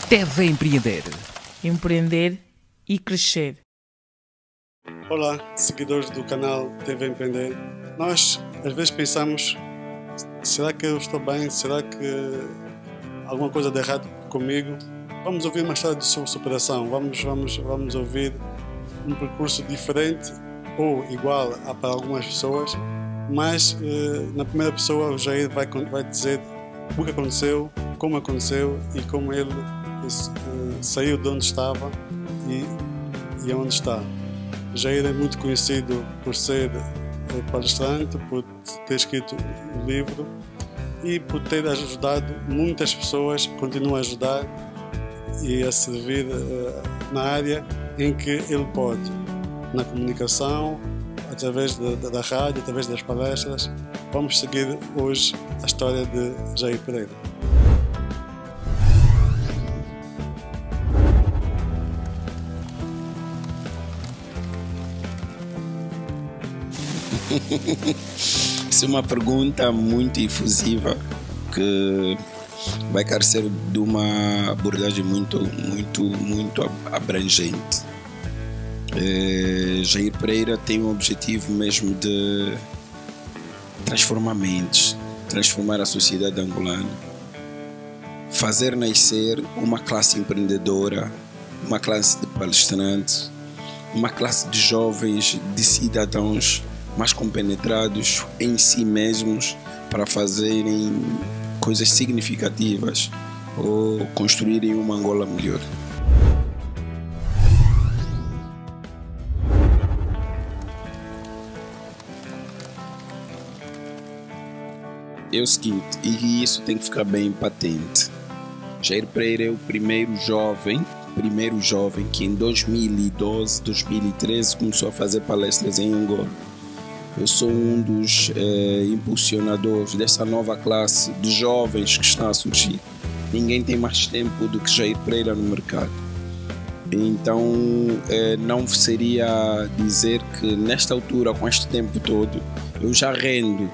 TV Empreender. Empreender e crescer. Olá, seguidores do canal TV Empreender. Nós às vezes pensamos, será que eu estou bem? Será que alguma coisa de errado comigo? Vamos ouvir uma história de superação, vamos ouvir um percurso diferente ou igual para algumas pessoas, mas na primeira pessoa o Jair vai dizer o que aconteceu, como aconteceu e como ele saiu de onde estava e onde está. Jair é muito conhecido por ser palestrante, por ter escrito um livro e por ter ajudado muitas pessoas, continua a ajudar e a servir na área em que ele pode, na comunicação, através da rádio, através das palestras. Vamos seguir hoje a história de Jair Pereira. Isso é uma pergunta muito efusiva que vai carecer de uma abordagem muito abrangente. Jair Pereira tem o objetivo mesmo de transformar mentes, transformar a sociedade angolana, fazer nascer uma classe empreendedora, uma classe de palestrantes, uma classe de jovens, de cidadãos mais compenetrados em si mesmos para fazerem coisas significativas ou construírem uma Angola melhor. É o seguinte, e isso tem que ficar bem patente. Jair Pereira é o primeiro jovem que em 2012, 2013 começou a fazer palestras em Angola. Eu sou um dos impulsionadores dessa nova classe de jovens que está a surgir. Ninguém tem mais tempo do que Jair Pereira no mercado. Então, não seria dizer que nesta altura, com este tempo todo, eu já rendo,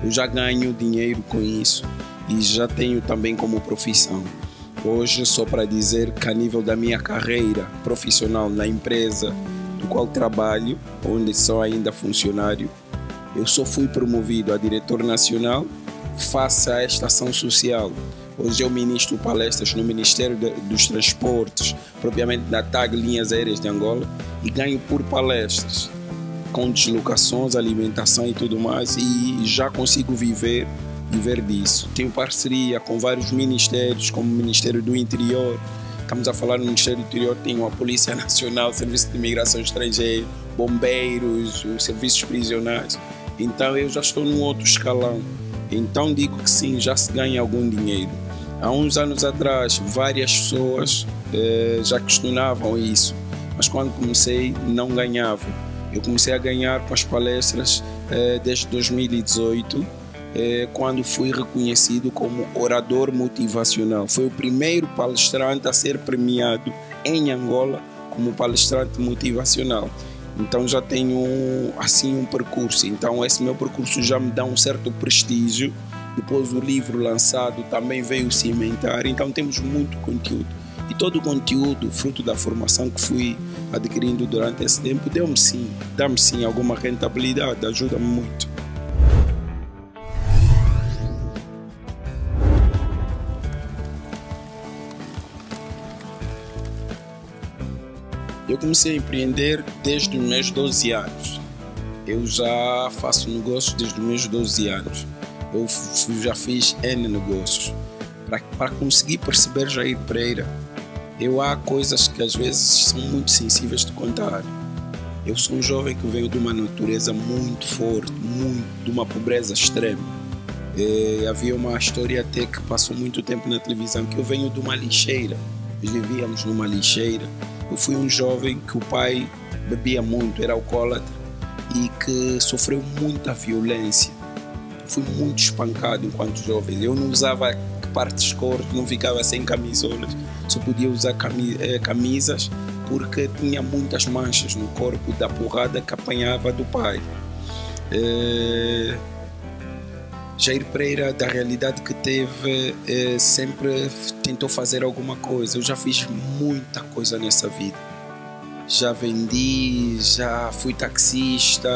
eu já ganho dinheiro com isso e já tenho também como profissão. Hoje, só para dizer que a nível da minha carreira profissional na empresa do qual trabalho, onde sou ainda funcionário, eu só fui promovido a diretor nacional face a esta ação social. Hoje eu ministro palestras no Ministério dos Transportes, propriamente da TAG Linhas Aéreas de Angola, e ganho por palestras, com deslocações, alimentação e tudo mais, e já consigo viver disso. Tenho parceria com vários ministérios, como o Ministério do Interior. Estamos a falar no Ministério do Interior, tem a Polícia Nacional, Serviço de Imigração Estrangeira, bombeiros, os serviços prisionais. Então eu já estou num outro escalão. Então digo que sim, já se ganha algum dinheiro. Há uns anos atrás, várias pessoas já questionavam isso, mas quando comecei não ganhava. Eu comecei a ganhar com as palestras desde 2018, quando fui reconhecido como orador motivacional. Foi o primeiro palestrante a ser premiado em Angola como palestrante motivacional. Então já tenho assim um percurso. Então esse meu percurso já me dá um certo prestígio. Depois o livro lançado também veio cimentar. Então temos muito conteúdo. E todo o conteúdo, fruto da formação que fui adquirindo durante esse tempo, dá-me sim alguma rentabilidade, ajuda-me muito. Eu comecei a empreender desde os meus 12 anos. Eu já faço negócios desde os meus 12 anos. Eu já fiz N negócios. Para conseguir perceber Jair Pereira, há coisas que às vezes são muito sensíveis de contar. Eu sou um jovem que veio de uma natureza muito forte, de uma pobreza extrema. Havia uma história até que passou muito tempo na televisão, que eu venho de uma lixeira. Nós vivíamos numa lixeira. Eu fui um jovem que o pai bebia muito, era alcoólatra e que sofreu muita violência. Fui muito espancado enquanto jovem. Eu não usava partes cortas, não ficava sem camisolas, só podia usar camisas porque tinha muitas manchas no corpo da porrada que apanhava do pai. Jair Pereira, da realidade que teve, sempre tentou fazer alguma coisa. Eu já fiz muita coisa nessa vida. Já vendi, já fui taxista,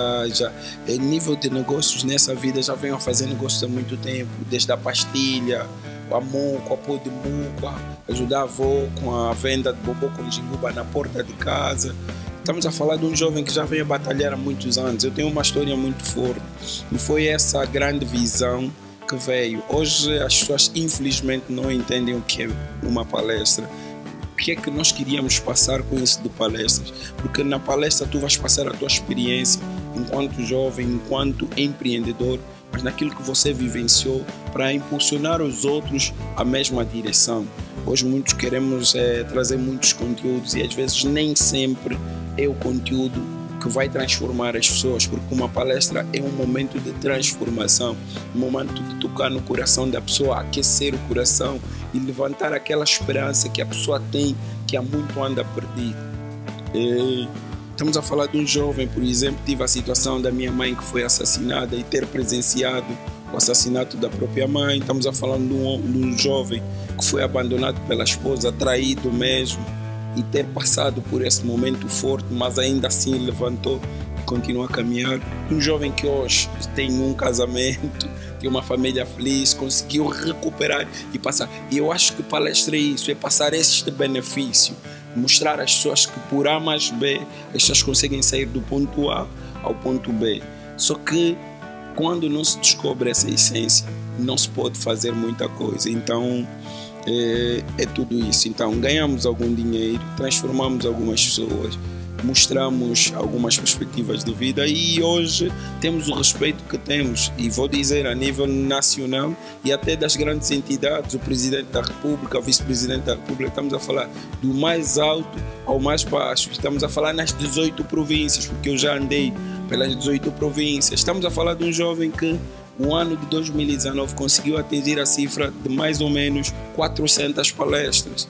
nível de negócios nessa vida já venho a fazer negócios há muito tempo, desde a pastilha, a muco, a pó de muco, ajudar a avó com a venda de bobô com jinguba na porta de casa. Estamos a falar de um jovem que já vem a batalhar há muitos anos. Eu tenho uma história muito forte e foi essa grande visão que veio. Hoje as pessoas infelizmente não entendem o que é uma palestra. O que é que nós queríamos passar com isso de palestras? Porque na palestra tu vais passar a tua experiência enquanto jovem, enquanto empreendedor, mas naquilo que você vivenciou para impulsionar os outros à mesma direção. Hoje muitos queremos trazer muitos conteúdos e às vezes nem sempre é o conteúdo que vai transformar as pessoas, porque uma palestra é um momento de transformação, um momento de tocar no coração da pessoa, aquecer o coração e levantar aquela esperança que a pessoa tem, que há muito anda perdida. Estamos a falar de um jovem, por exemplo, tive a situação da minha mãe que foi assassinada e ter presenciado o assassinato da própria mãe. Estamos a falar de um jovem que foi abandonado pela esposa, traído mesmo, e ter passado por esse momento forte, mas ainda assim levantou e continua a caminhar. Um jovem que hoje tem um casamento, tem uma família feliz, conseguiu recuperar e passar. E eu acho que palestra é isso, é passar este benefício, mostrar às pessoas que por A mais B, as pessoas conseguem sair do ponto A ao ponto B. Só que quando não se descobre essa essência, não se pode fazer muita coisa. Então é tudo isso. Então ganhamos algum dinheiro, transformamos algumas pessoas, mostramos algumas perspectivas de vida e hoje temos o respeito que temos, e vou dizer a nível nacional e até das grandes entidades, o Presidente da República, o Vice-Presidente da República. Estamos a falar do mais alto ao mais baixo, estamos a falar nas 18 províncias, porque eu já andei pelas 18 províncias. Estamos a falar de um jovem que no ano de 2019 conseguiu atingir a cifra de mais ou menos 400 palestras,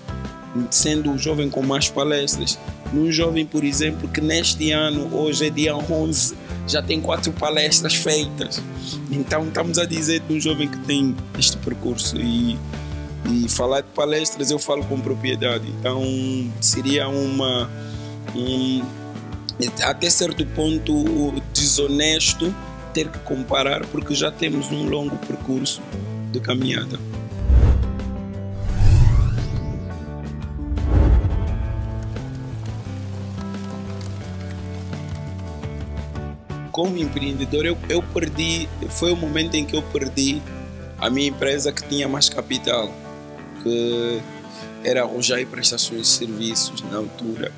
sendo o jovem com mais palestras. Num jovem, por exemplo, que neste ano, hoje é dia 11, já tem 4 palestras feitas. Então estamos a dizer de um jovem que tem este percurso e falar de palestras eu falo com propriedade. Então seria até certo ponto desonesto ter que comparar, porque já temos um longo percurso de caminhada. Como empreendedor, eu perdi, foi o momento em que eu perdi a minha empresa que tinha mais capital, que era a Rojai Prestações de Serviços na altura,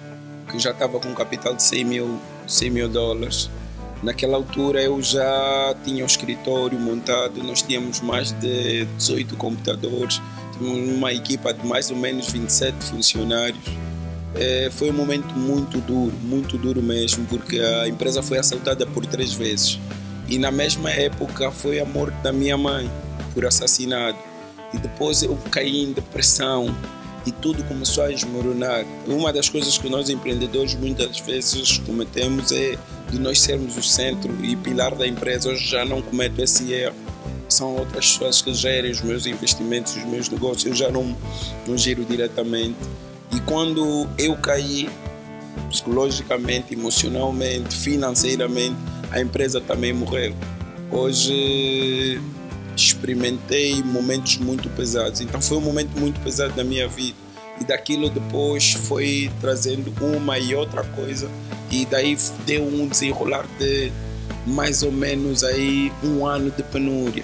que já estava com um capital de 100 mil dólares. Naquela altura eu já tinha um escritório montado, nós tínhamos mais de 18 computadores, tínhamos uma equipa de mais ou menos 27 funcionários. Foi um momento muito duro mesmo, porque a empresa foi assaltada por 3 vezes. E na mesma época foi a morte da minha mãe por assassinato. E depois eu caí em depressão e tudo começou a desmoronar. Uma das coisas que nós empreendedores muitas vezes cometemos é de nós sermos o centro e pilar da empresa. Hoje já não cometo esse erro. São outras pessoas que gerem os meus investimentos, os meus negócios. Eu já não giro diretamente. E quando eu caí psicologicamente, emocionalmente, financeiramente, a empresa também morreu. Hoje experimentei momentos muito pesados. Então foi um momento muito pesado da minha vida. E daquilo depois foi trazendo uma e outra coisa. E daí deu um desenrolar de mais ou menos aí 1 ano de penúria.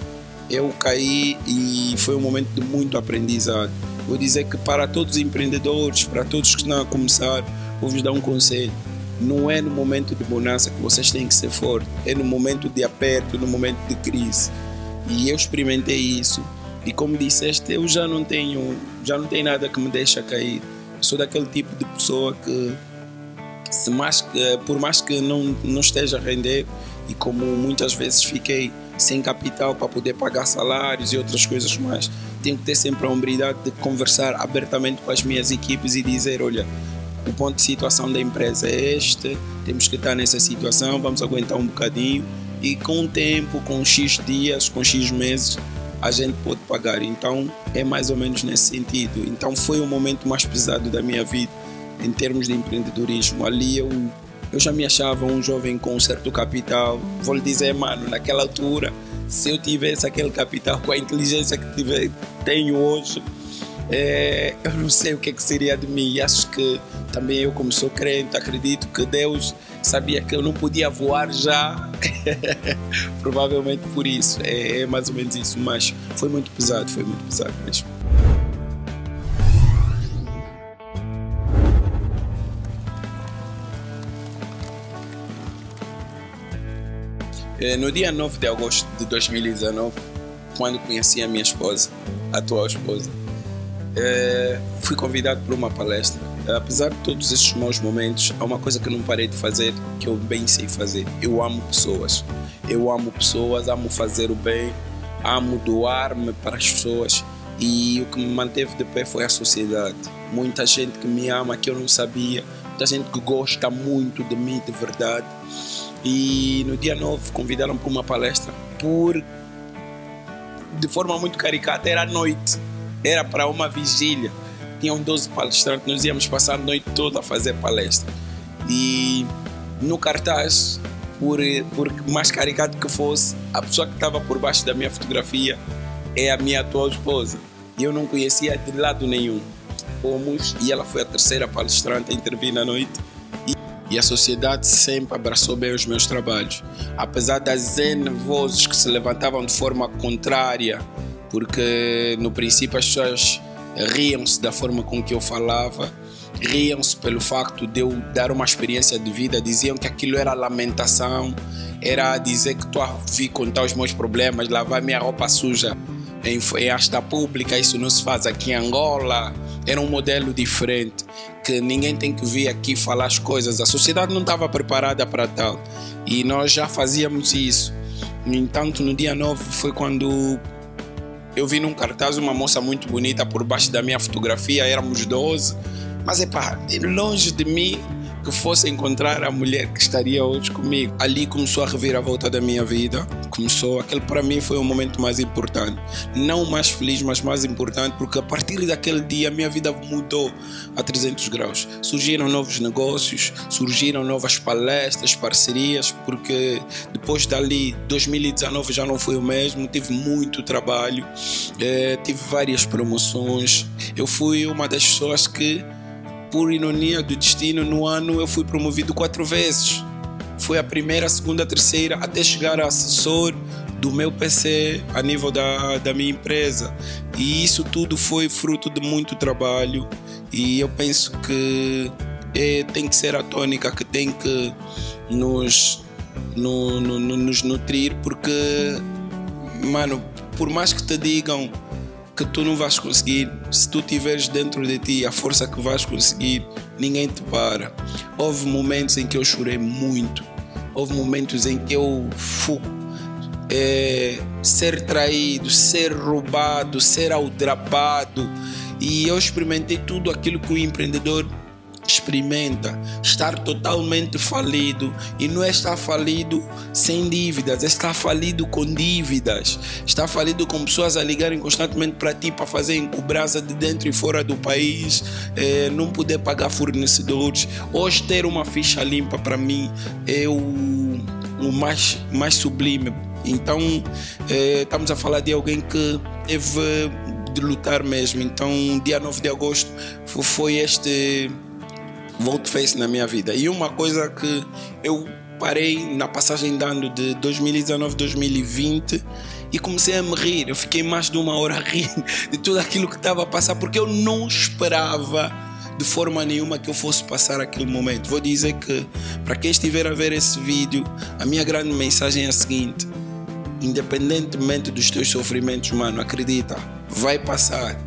Eu caí e foi um momento de muito aprendizado. Vou dizer que para todos os empreendedores, para todos que estão a começar, vou vos dar um conselho. Não é no momento de bonança que vocês têm que ser fortes. É no momento de aperto, no momento de crise. E eu experimentei isso. E como disseste, eu já não tenho nada que me deixa cair. Eu sou daquele tipo de pessoa que, por mais que não esteja a render, e como muitas vezes fiquei sem capital para poder pagar salários e outras coisas mais, tenho que ter sempre a hombridade de conversar abertamente com as minhas equipes e dizer, olha, o ponto de situação da empresa é este, temos que estar nessa situação, vamos aguentar um bocadinho e com o tempo, com X dias, com X meses, a gente pode pagar. Então é mais ou menos nesse sentido. Então foi o momento mais pesado da minha vida em termos de empreendedorismo. Ali eu já me achava um jovem com um certo capital. Vou lhe dizer, mano, naquela altura, se eu tivesse aquele capital com a inteligência que tenho hoje, eu não sei o que seria de mim. E acho que também eu, como sou crente, acredito que Deus sabia que eu não podia voar já. Provavelmente por isso. É mais ou menos isso. Mas foi muito pesado mesmo. No dia 9 de agosto de 2019, quando conheci a minha esposa, a atual esposa, fui convidado para uma palestra. Apesar de todos esses maus momentos, há uma coisa que eu não parei de fazer, que eu bem sei fazer. Eu amo pessoas. Amo fazer o bem, amo doar-me para as pessoas. E o que me manteve de pé foi a sociedade. Muita gente que me ama, que eu não sabia. Muita gente que gosta muito de mim, de verdade. E no dia 9 convidaram para uma palestra de forma muito caricata, era à noite, era para uma vigília, tinham 12 palestrantes, nós íamos passar a noite toda a fazer palestra. E no cartaz, por mais caricato que fosse, a pessoa que estava por baixo da minha fotografia é a minha atual esposa, e eu não conhecia de lado nenhum. Fomos, e ela foi a terceira palestrante a intervir na noite. E a sociedade sempre abraçou bem os meus trabalhos. Apesar das N vozes que se levantavam de forma contrária, porque no princípio as pessoas riam-se da forma com que eu falava, riam-se pelo facto de eu dar uma experiência de vida, diziam que aquilo era lamentação, era dizer que estou a vir contar os meus problemas, lavar minha roupa suja em asta pública, isso não se faz aqui em Angola. Era um modelo diferente, que ninguém tem que vir aqui falar as coisas. A sociedade não estava preparada para tal. E nós já fazíamos isso. No entanto, no dia 9 foi quando eu vi num cartaz uma moça muito bonita por baixo da minha fotografia. Éramos 12. Mas longe de mim que fosse encontrar a mulher que estaria hoje comigo. Ali começou a reviravolta da minha vida. Aquele para mim foi o momento mais importante. Não mais feliz, mas mais importante, porque a partir daquele dia a minha vida mudou a 300 graus. Surgiram novos negócios, surgiram novas palestras, parcerias, porque depois dali, 2019 já não foi o mesmo, tive muito trabalho, tive várias promoções. Eu fui uma das pessoas que, por ironia do destino, no ano eu fui promovido 4 vezes. Foi a primeira, a segunda, a terceira, até chegar a assessor do meu PC a nível da minha empresa. E isso tudo foi fruto de muito trabalho. E eu penso que tem que ser a tônica que tem que nos nutrir, porque, mano, por mais que te digam que tu não vais conseguir, se tu tiveres dentro de ti a força que vais conseguir, ninguém te para. Houve momentos em que eu chorei muito, houve momentos em que eu ser traído, ser roubado, ser aldrabado, e eu experimentei tudo aquilo que o empreendedor experimenta. Estar totalmente falido, e não é estar falido sem dívidas, é estar falido com dívidas, estar falido com pessoas a ligarem constantemente para ti para fazerem cobrança de dentro e fora do país, não poder pagar fornecedores. Hoje ter uma ficha limpa para mim é o mais sublime. Então estamos a falar de alguém que teve de lutar mesmo. Então dia 9 de agosto foi este volte-face na minha vida. E uma coisa que eu parei na passagem de ano de 2019, 2020 e comecei a me rir. Eu fiquei mais de 1 hora a rir de tudo aquilo que estava a passar, porque eu não esperava de forma nenhuma que eu fosse passar aquele momento. Vou dizer que, para quem estiver a ver esse vídeo, a minha grande mensagem é a seguinte: independentemente dos teus sofrimentos, mano, acredita, vai passar.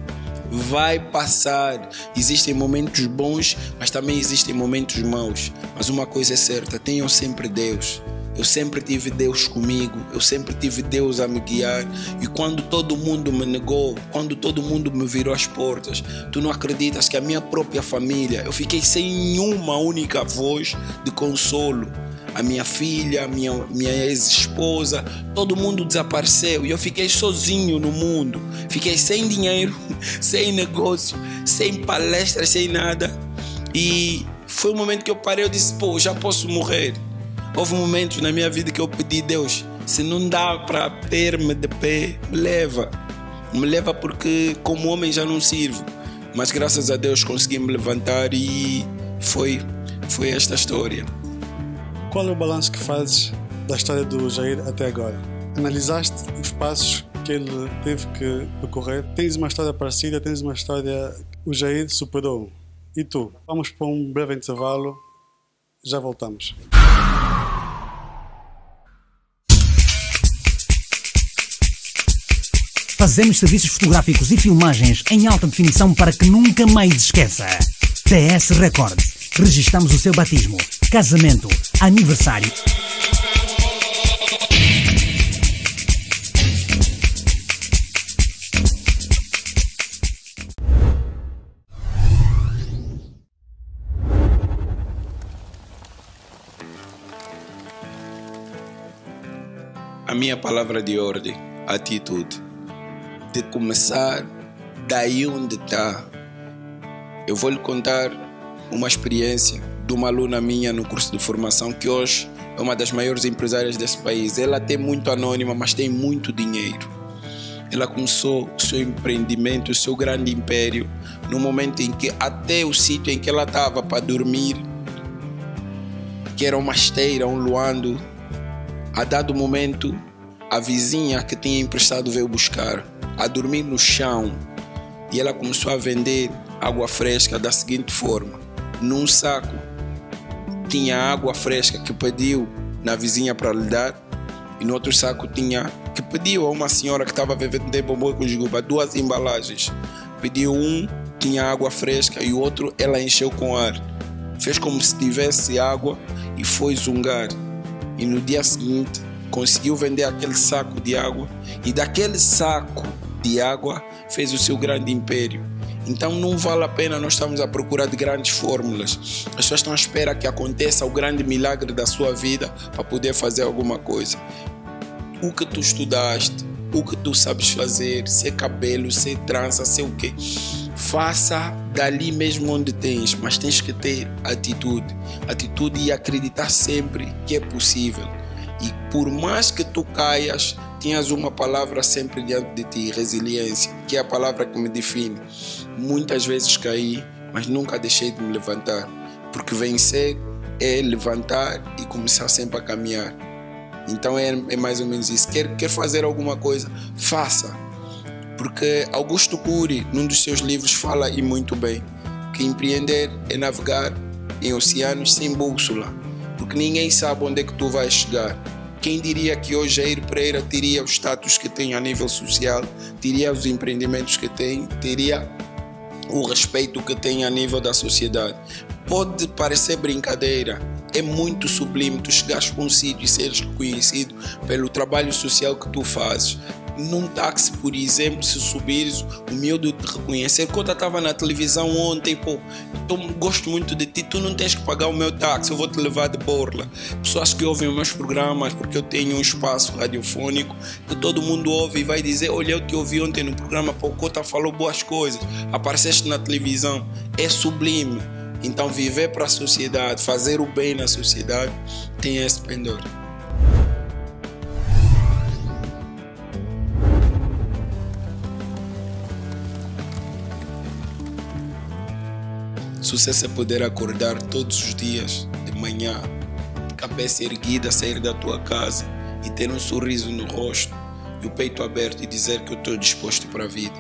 Vai passar. Existem momentos bons, mas também existem momentos maus. Mas uma coisa é certa: tenham sempre Deus. Eu sempre tive Deus comigo, eu sempre tive Deus a me guiar. E quando todo mundo me negou, quando todo mundo me virou as portas, tu não acreditas que a minha própria família, eu fiquei sem uma única voz de consolo. a minha filha, a minha ex-esposa, todo mundo desapareceu e eu fiquei sozinho no mundo. Fiquei sem dinheiro, sem negócio, sem palestras, sem nada. E foi um momento que eu parei, eu disse, pô, já posso morrer. Houve momentos na minha vida que eu pedi a Deus, se não dá para ter-me de pé, me leva. Me leva porque como homem já não sirvo. Mas graças a Deus consegui me levantar e foi esta história. Qual é o balanço que fazes da história do Jair até agora? Analisaste os passos que ele teve que percorrer? Tens uma história parecida? Tens uma história que o Jair superou? E tu? Vamos para um breve intervalo. Já voltamos. Fazemos serviços fotográficos e filmagens em alta definição para que nunca mais esqueça. TS Records. Registramos o seu batismo, casamento, aniversário. A minha palavra de ordem, atitude. De começar daí onde está. Eu vou lhe contar uma experiência de uma aluna minha no curso de formação que hoje é uma das maiores empresárias desse país. Ela tem muito anônima, mas tem muito dinheiro. Ela começou o seu empreendimento, o seu grande império, no momento em que até o sítio em que ela estava para dormir, que era uma esteira, um luando, a dado momento a vizinha que tinha emprestado veio buscar, a dormir no chão, e ela começou a vender água fresca da seguinte forma: num saco tinha água fresca que pediu na vizinha para lhe dar, e no outro saco tinha que pediu a uma senhora que estava vender bombom com jujuba, 2 embalagens. Pediu tinha água fresca, e o outro ela encheu com ar, fez como se tivesse água e foi zungar, e no dia seguinte conseguiu vender aquele saco de água, e daquele saco de água fez o seu grande império. Então não vale a pena nós estamos à procura de grandes fórmulas. As pessoas estão à espera que aconteça o grande milagre da sua vida para poder fazer alguma coisa. O que tu estudaste, o que tu sabes fazer, ser cabelo, ser trança, ser o quê? Faça dali mesmo onde tens, mas tens que ter atitude. Atitude e acreditar sempre que é possível. E por mais que tu caias, tinhas uma palavra sempre diante de ti, resiliência, que é a palavra que me define. Muitas vezes caí, mas nunca deixei de me levantar, porque vencer é levantar e começar sempre a caminhar. Então é mais ou menos isso. Quer fazer alguma coisa, faça. Porque Augusto Cury, num dos seus livros, fala e muito bem que empreender é navegar em oceanos sem bússola, porque ninguém sabe onde é que tu vais chegar. Quem diria que hoje Jair Pereira teria o status que tem a nível social, teria os empreendimentos que tem, teria o respeito que tem a nível da sociedade. Pode parecer brincadeira, é muito sublime tu chegares para um sítio e seres reconhecido pelo trabalho social que tu fazes. Num táxi, por exemplo, se subires, o miúdo te reconhecer. Quando eu estava na televisão ontem, pô, gosto muito de ti, tu não tens que pagar o meu táxi, eu vou te levar de borla. Pessoas que ouvem os meus programas, porque eu tenho um espaço radiofônico que todo mundo ouve e vai dizer: olha, eu te ouvi ontem no programa, pô, o Cota falou boas coisas, apareceste na televisão. É sublime. Então viver para a sociedade, fazer o bem na sociedade, tem esse pendor. Sucesso é poder acordar todos os dias de manhã, cabeça erguida, sair da tua casa e ter um sorriso no rosto e o peito aberto e dizer que eu estou disposto para a vida.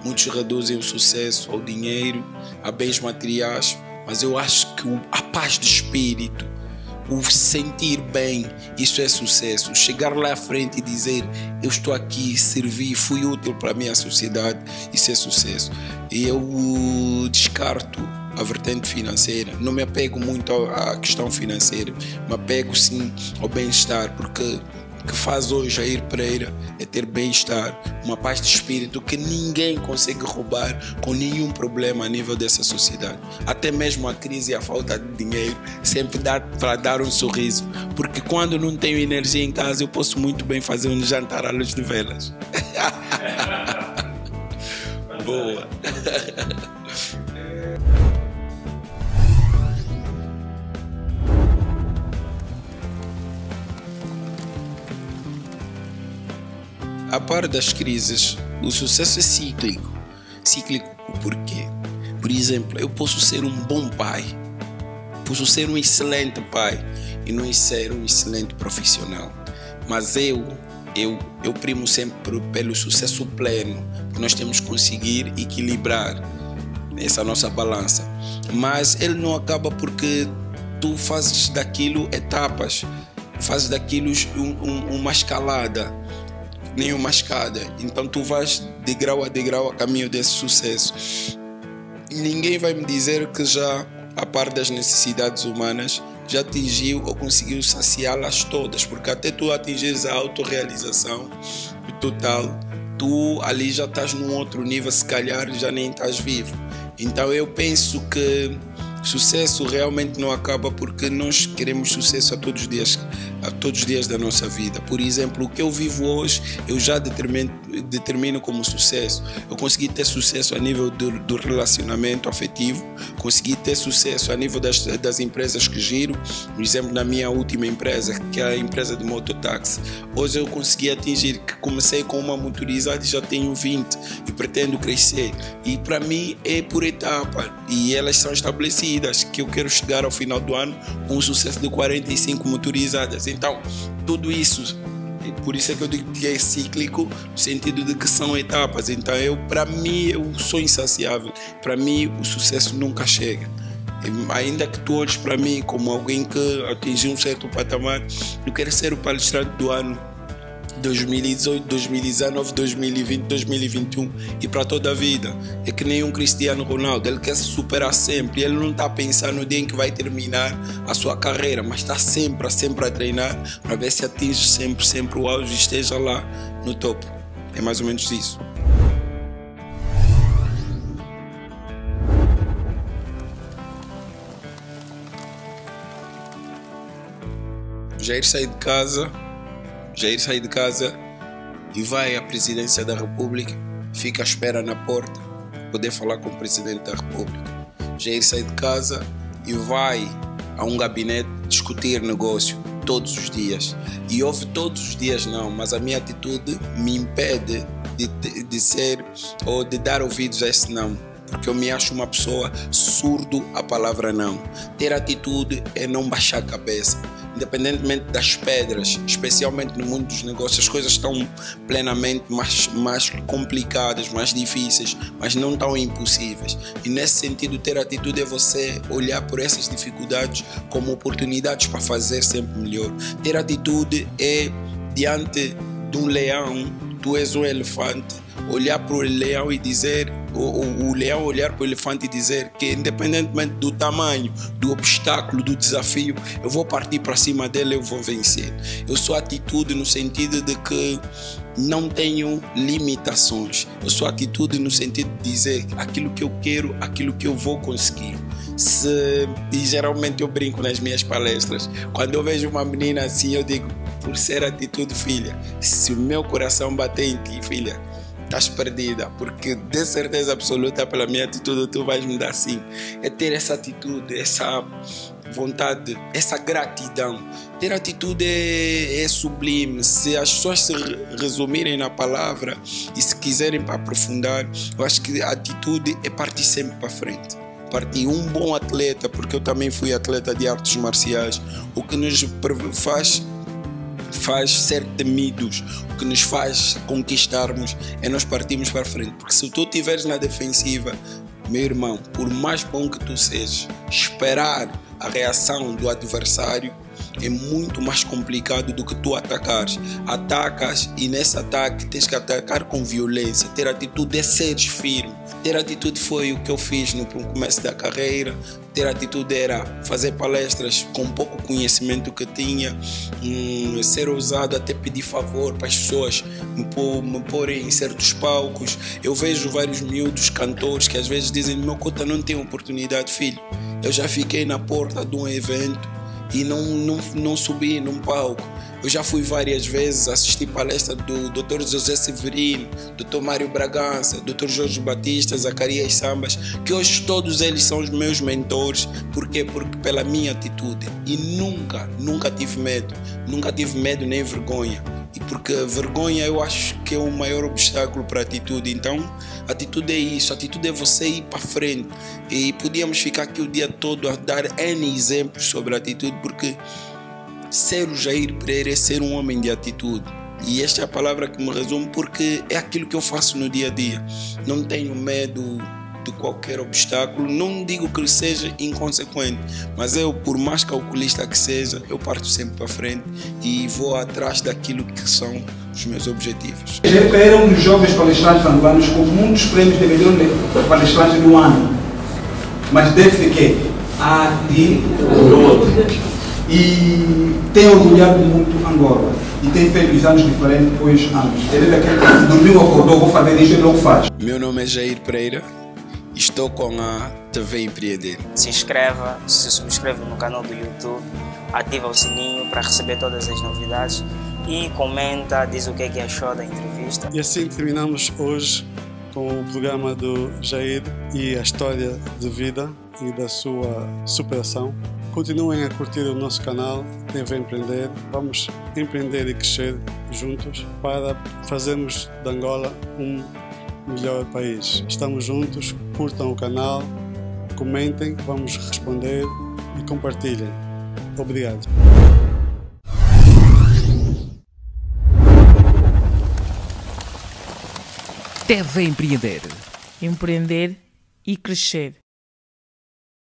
Muitos reduzem o sucesso ao dinheiro, a bens materiais, mas eu acho que a paz de espírito, o sentir bem, isso é sucesso. Chegar lá à frente e dizer: eu estou aqui, servi, fui útil para a minha sociedade, isso é sucesso. E eu descarto a vertente financeira, não me apego muito à questão financeira, me apego sim ao bem-estar, porque que faz hoje Jair Pereira é ter bem-estar, uma paz de espírito que ninguém consegue roubar com nenhum problema a nível dessa sociedade. Até mesmo a crise e a falta de dinheiro sempre dá para dar um sorriso, porque quando não tenho energia em casa eu posso muito bem fazer um jantar à luz de velas. Boa. A par das crises, o sucesso é cíclico. Cíclico por quê? Por exemplo, eu posso ser um bom pai, posso ser um excelente pai e não ser um excelente profissional. Mas eu primo sempre pelo sucesso pleno, porque nós temos que conseguir equilibrar essa nossa balança. Mas ele não acaba porque tu fazes daquilo etapas, fazes daquilo uma escalada, nem uma escada. Então tu vais degrau a degrau a caminho desse sucesso. Ninguém vai me dizer que já, a par das necessidades humanas, já atingiu ou conseguiu saciá-las todas, porque até tu atingires a autorrealização total, tu ali já estás num outro nível, se calhar já nem estás vivo. Então eu penso que sucesso realmente não acaba porque nós queremos sucesso a todos os dias da nossa vida. Por exemplo, o que eu vivo hoje, eu já determino como sucesso. Eu consegui ter sucesso a nível do relacionamento afetivo, consegui ter sucesso a nível das empresas que giro. Por exemplo, na minha última empresa, que é a empresa de mototáxi, hoje eu consegui atingir, que comecei com uma motorizada e já tenho 20 e pretendo crescer. E para mim é por etapa e elas são estabelecidas, que eu quero chegar ao final do ano com um sucesso de 45 motorizadas. Então, tudo isso, por isso é que eu digo que é cíclico, no sentido de que são etapas. Então, para mim, eu sou insaciável. Para mim, o sucesso nunca chega. Ainda que tu olhes para mim como alguém que atingiu um certo patamar, eu quero ser o palestrante do ano 2018, 2019, 2020, 2021 e para toda a vida. É que nem um Cristiano Ronaldo, ele quer se superar sempre, ele não está pensando no dia em que vai terminar a sua carreira, mas está sempre a treinar para ver se atinge sempre o auge e esteja lá no topo. É mais ou menos isso. Jair sai de casa e vai à presidência da República, fica à espera na porta para poder falar com o presidente da República. Jair sai de casa e vai a um gabinete discutir negócio todos os dias. E houve todos os dias não, mas a minha atitude me impede de ser ou de dar ouvidos a esse não. Porque eu me acho uma pessoa surdo à palavra não. Ter atitude é não baixar a cabeça. Independentemente das pedras, especialmente no mundo dos negócios, as coisas estão plenamente mais complicadas, mais difíceis, mas não tão impossíveis. E nesse sentido, ter atitude é você olhar por essas dificuldades como oportunidades para fazer sempre melhor. Ter atitude é, diante de um leão, tu és um elefante, olhar para o leão e dizer, o leão olhar para o elefante e dizer que independentemente do tamanho, do obstáculo, do desafio, eu vou partir para cima dele, eu vou vencer. Eu sou atitude no sentido de que não tenho limitações. Eu sou atitude no sentido de dizer aquilo que eu quero, aquilo que eu vou conseguir. E geralmente eu brinco nas minhas palestras. Quando eu vejo uma menina assim, eu digo, por ser atitude, filha, se o meu coração bater em ti, filha, estás perdida, porque de certeza absoluta pela minha atitude tu vais me dar sim. É ter essa atitude, essa vontade, essa gratidão. Ter atitude é sublime. Se as pessoas se resumirem na palavra e se quiserem para aprofundar, eu acho que a atitude é partir sempre para frente. Partir um bom atleta, porque eu também fui atleta de artes marciais, o que nos faz ser temidos, o que nos faz conquistarmos é nós partirmos para frente. Porque se tu estiveres na defensiva, meu irmão, por mais bom que tu sejas, esperar a reação do adversário é muito mais complicado do que tu atacares. Atacas e nesse ataque tens que atacar com violência. Ter atitude é seres firme, Ter atitude foi o que eu fiz no começo da carreira. Ter atitude era fazer palestras com pouco conhecimento que tinha, ser ousado até pedir favor para as pessoas me porem em certos palcos. Eu vejo vários miúdos cantores que às vezes dizem: meu cota não tem oportunidade, filho. Eu já fiquei na porta de um evento e não subi num palco. Eu já fui várias vezes assistir palestra do Dr. José Severino, Dr. Mário Bragança, Dr. Jorge Batista, Zacarias Sambas, que hoje todos eles são os meus mentores. Por quê? Porque pela minha atitude. E nunca tive medo nem vergonha. E porque vergonha eu acho que é o maior obstáculo para a atitude. Então, atitude é isso, atitude é você ir para frente. E podíamos ficar aqui o dia todo a dar N exemplos sobre a atitude, porque ser o Jair Pereira é ser um homem de atitude. E esta é a palavra que me resume, porque é aquilo que eu faço no dia a dia. Não tenho medo de qualquer obstáculo, não digo que seja inconsequente, mas eu, por mais calculista que seja, eu parto sempre para frente e vou atrás daquilo que são os meus objetivos. Jair Pereira é um dos jovens palestrantes angolanos com muitos prêmios de melhor palestrante do ano, mas deve de quê? Atitude. E tem orgulhado muito Angola e tem feito os anos diferentes depois anos. Ele é daquele que dormiu, acordou, vou fazer isso e logo faz. Meu nome é Jair Pereira, estou com a TV Empreender. Se subscreve no canal do YouTube, ativa o sininho para receber todas as novidades e comenta, diz o que é que achou da entrevista. E assim terminamos hoje com o programa do Jair e a história de vida e da sua superação. Continuem a curtir o nosso canal TV Empreender. Vamos empreender e crescer juntos para fazermos de Angola um melhor país. Estamos juntos, curtam o canal, comentem, vamos responder e compartilhem. Obrigado. TV Empreender. Empreender e crescer.